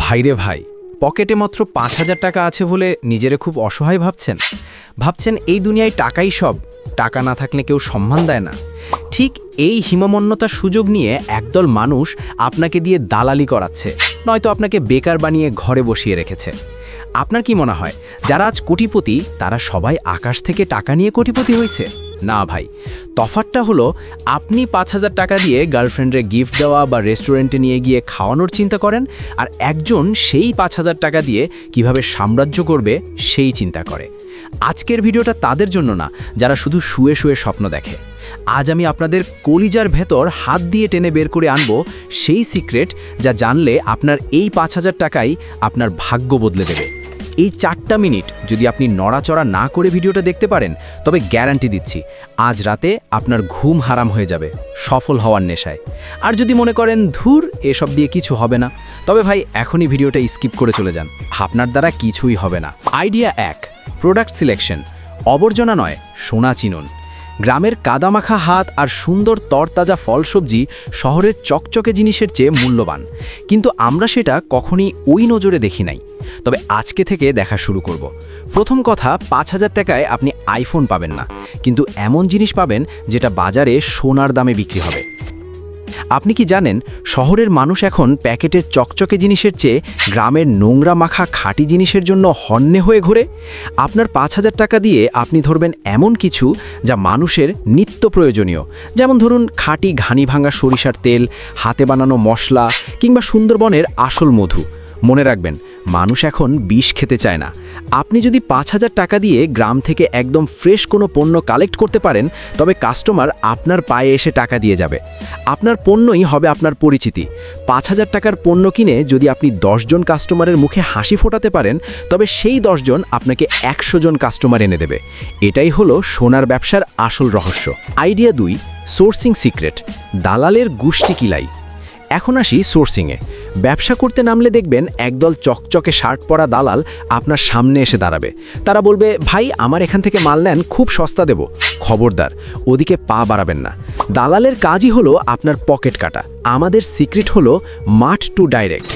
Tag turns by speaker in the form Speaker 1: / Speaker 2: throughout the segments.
Speaker 1: ভাইরে ভাই, পকেটে মাত্র ৫,০০০ টাকা আছে বলে নিজেরে খুব অসহায় ভাবছেন এই দুনিয়ায় টাকাই সব, টাকা না থাকলে কেউ সম্মান দেয় না। ঠিক এই হিমমন্যতার সুযোগ নিয়ে একদল মানুষ আপনাকে দিয়ে দালালি করাচ্ছে, নয়তো আপনাকে বেকার বানিয়ে ঘরে বসিয়ে রেখেছে। আপনার কি মনে হয় যারা আজ কোটিপতি তারা সবাই আকাশ থেকে টাকা নিয়ে কোটিপতি হয়েছে? না ভাই, তফাৎটা হলো আপনি ৫,০০০ টাকা দিয়ে গার্লফ্রেন্ডে গিফট দেওয়া বা রেস্টুরেন্টে নিয়ে গিয়ে খাওয়ানোর চিন্তা করেন, আর একজন সেই ৫,০০০ টাকা দিয়ে কিভাবে সাম্রাজ্য করবে সেই চিন্তা করে। আজকের ভিডিওটা তাদের জন্য না যারা শুধু শুয়ে শুয়ে স্বপ্ন দেখে। আজ আমি আপনাদের কলিজার ভেতর হাত দিয়ে টেনে বের করে আনবো সেই সিক্রেট যা জানলে আপনার এই ৫,০০০ টাকাই আপনার ভাগ্য বদলে দেবে। এই ৪টা মিনিট যদি আপনি নড়াচড়া না করে ভিডিওটা দেখতে পারেন, তবে গ্যারান্টি দিচ্ছি আজ রাতে আপনার ঘুম হারাম হয়ে যাবে সফল হওয়ার নেশায়। আর যদি মনে করেন ধুর এসব দিয়ে কিছু হবে না, তবে ভাই এখনই ভিডিওটা স্কিপ করে চলে যান, আপনার দ্বারা কিছুই হবে না। Idea ১, product selection. অবর্জনা নয়, সোনা চিনুন। গ্রামের কাদামাখা হাত আর সুন্দর তরতাজা ফল সবজি শহরের চকচকে জিনিসের চেয়ে মূল্যবান, কিন্তু আমরা সেটা কখনই ওই নজরে দেখি নাই। তবে আজকে থেকে দেখা শুরু করব। প্রথম কথা, ৫,০০০ টাকায় আপনি আইফোন পাবেন না, কিন্তু এমন জিনিস পাবেন যেটা বাজারে সোনার দামে বিক্রি হবে। আপনি কি জানেন শহরের মানুষ এখন প্যাকেটের চকচকে জিনিসের চেয়ে গ্রামের নোংরা মাখা খাঁটি জিনিসের জন্য হন্যে হয়ে ঘোরে? আপনার ৫,০০০ টাকা দিয়ে আপনি ধরবেন এমন কিছু যা মানুষের নিত্য প্রয়োজনীয়, যেমন ধরুন খাঁটি ঘানি ভাঙা সরিষার তেল, হাতে বানানো মশলা কিংবা সুন্দরবনের আসল মধু। মনে রাখবেন, মানুষ এখন বিষ খেতে চায় না। আপনি যদি ৫,০০০ টাকা দিয়ে গ্রাম থেকে একদম ফ্রেশ কোনো পণ্য কালেক্ট করতে পারেন, তবে কাস্টমার আপনার পায়ে এসে টাকা দিয়ে যাবে। আপনার পণ্যই হবে আপনার পরিচিতি। ৫,০০০ টাকার পণ্য কিনে যদি আপনি ১০ জন কাস্টমারের মুখে হাসি ফোটাতে পারেন, তবে সেই ১০ জন আপনাকে ১০০ জন কাস্টমার এনে দেবে। এটাই হলো সোনার ব্যবসার আসল রহস্য। Idea ২, sourcing secret. দালালের গুষ্টি কিলাই। এখন আসি সোর্সিংয়ে। ব্যবসা করতে নামলে দেখবেন একদল চকচকে শার্ট পরা দালাল আপনার সামনে এসে দাঁড়াবে। তারা বলবে, ভাই আমার এখান থেকে মাল নেন, খুব সস্তা দেব। খবরদার, ওদিকে পা বাড়াবেন না। দালালের কাজই হলো আপনার পকেট কাটা। আমাদের সিক্রেট হলো মাঠ টু ডাইরেক্ট।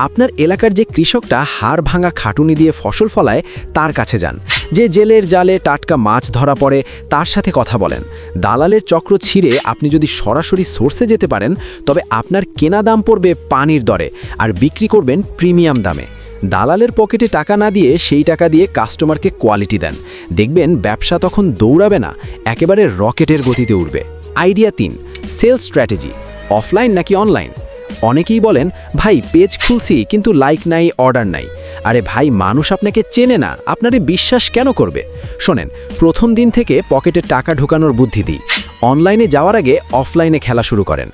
Speaker 1: আপনার এলাকার যে কৃষকটা হাড় ভাঙা খাটুনি দিয়ে ফসল ফলায় তার কাছে যান। যে জেলের জালে টাটকা মাছ ধরা পড়ে তার সাথে কথা বলেন। দালালের চক্র ছিঁড়ে আপনি যদি সরাসরি সোর্সে যেতে পারেন, তবে আপনার কেনা দাম পড়বে পানির দরে আর বিক্রি করবেন প্রিমিয়াম দামে। দালালের পকেটে টাকা না দিয়ে সেই টাকা দিয়ে কাস্টমারকে কোয়ালিটি দেন, দেখবেন ব্যবসা তখন দৌড়াবে না, একেবারে রকেটের গতিতে উঠবে। Idea ৩, sales strategy. অফলাইন নাকি অনলাইন? অনেকেই বলেন, ভাই পেজ খুলছি কিন্তু লাইক নাই, অর্ডার নাই। আরে ভাই, মানুষ আপনাকে চেনে না, আপনারে বিশ্বাস কেন করবে? শোনেন, প্রথম দিন থেকে পকেটে টাকা ঢোকানোর বুদ্ধি দিই। অনলাইনে যাওয়ার আগে অফলাইনে খেলা শুরু করেন।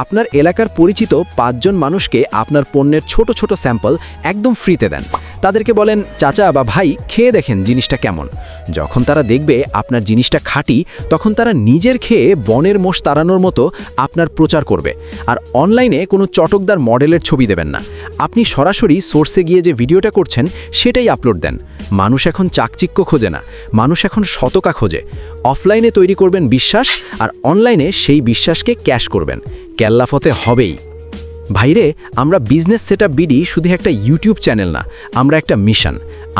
Speaker 1: আপনার এলাকার পরিচিত ৫ জন মানুষকে আপনার পণ্যের ছোট ছোট স্যাম্পল একদম ফ্রিতে দেন। তাদেরকে বলেন, চাচা বা ভাই খেয়ে দেখেন জিনিসটা কেমন। যখন তারা দেখবে আপনার জিনিসটা খাঁটি, তখন তারা নিজের খেয়ে বনের মোষ তাড়ানোর মতো আপনার প্রচার করবে। আর অনলাইনে কোনো চটকদার মডেলের ছবি দেবেন না, আপনি সরাসরি সোর্সে গিয়ে যে ভিডিওটা করছেন সেটাই আপলোড দেন। মানুষ এখন চাকচিক্য খোঁজে না, মানুষ এখন শতকা খোঁজে। অফলাইনে তৈরি করবেন বিশ্বাস, আর অনলাইনে সেই বিশ্বাসকে ক্যাশ করবেন। কেল্লাফতে হবেই। ভাইরে, আমরা বিজনেস সেটআপ বিডি শুধু একটা ইউটিউব চ্যানেল না, আমরা একটা মিশন।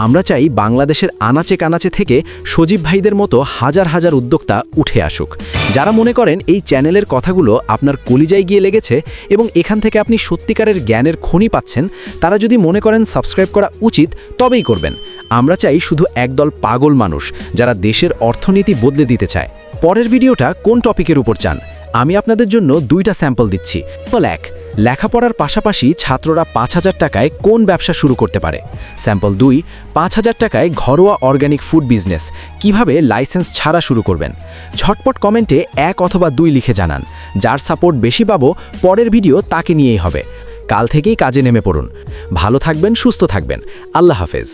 Speaker 1: আমরা চাই বাংলাদেশের আনাচে কানাচে থেকে সজীব ভাইদের মতো হাজার হাজার উদ্যোক্তা উঠে আসুক, যারা মনে করেন এই চ্যানেলের কথাগুলো আপনার কলিজায় গিয়ে লেগেছে এবং এখান থেকে আপনি সত্যিকারের জ্ঞানের খনি পাচ্ছেন। তারা যদি মনে করেন সাবস্ক্রাইব করা উচিত, তবেই করবেন। আমরা চাই শুধু একদল পাগল মানুষ যারা দেশের অর্থনীতি বদলে দিতে চায়। পরের ভিডিওটা কোন টপিকের উপর চান? আমি আপনাদের জন্য 2টা স্যাম্পল দিচ্ছি। 1, লেখাপড়ার পাশাপাশি ছাত্ররা ৫,০০০ টাকায় কোন ব্যবসা শুরু করতে পারে। স্যাম্পল 2, ৫,০০০ টাকায় ঘরোয়া অর্গানিক ফুড বিজনেস কিভাবে লাইসেন্স ছাড়া শুরু করবেন। ঝটপট কমেন্টে 1 অথবা 2 লিখে জানান। যার সাপোর্ট বেশি পাবো, পরের ভিডিও তাকে নিয়েই হবে। কাল থেকেই কাজে নেমে পড়ুন। ভালো থাকবেন, সুস্থ থাকবেন। আল্লাহ হাফেজ।